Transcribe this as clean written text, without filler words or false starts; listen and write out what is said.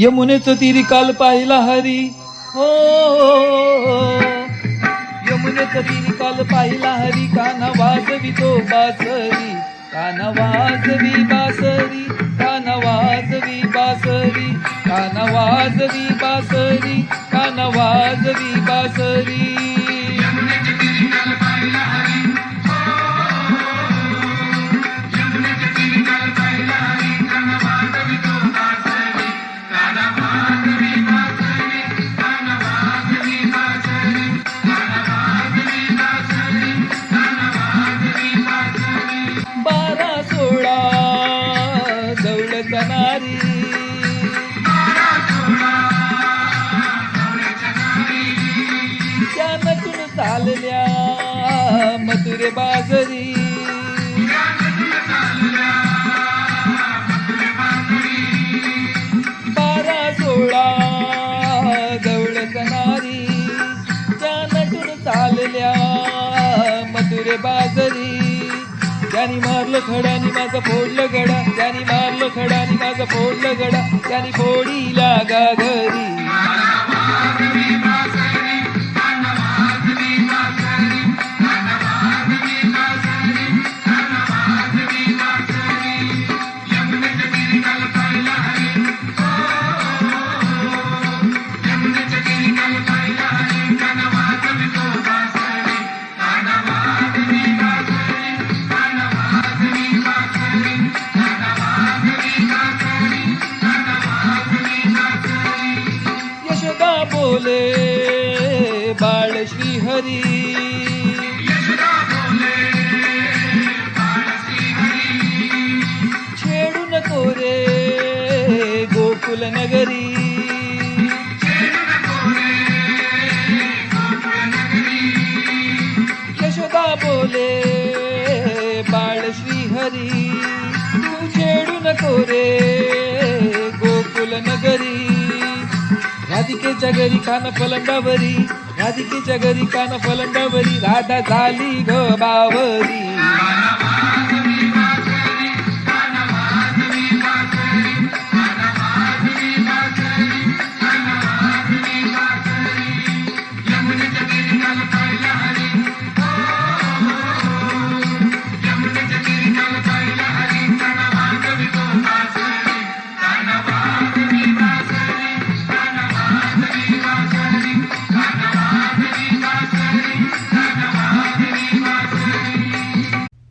यमुनेचं तीरी काल पाहिला हरी हो, यमुनेचं तीरी काल पाहिला हरी. काना वाजवी तो बासरी, काना वाजवी बासरी, काना वाजवी बासरी, काना वाजवी बासरी, काना वाजवी बासरी. नारी त्या नटून चालल्या मथुरे बाजरी. 12-16 जवळच नारी त्या नटून चालल्या मथुरे बाजरी. त्यांनी मारलं खडानी माझं फोडलं गडा, त्यांनी मारलं खडानी माझं फोडलं गडा, त्यांनी फोडीला गागरी. बोले बाळ श्री हरी, छेडू नको रे गोकुल नगरी. यशोदा बोले बाळ श्री हरी, तू छेडू नको रे गोकुल नगरी. राधिकेच्या घरी कान फलंदावरी, राधिकेच्या घरी कान फलंदावरी, राधा झाली ग बावरी.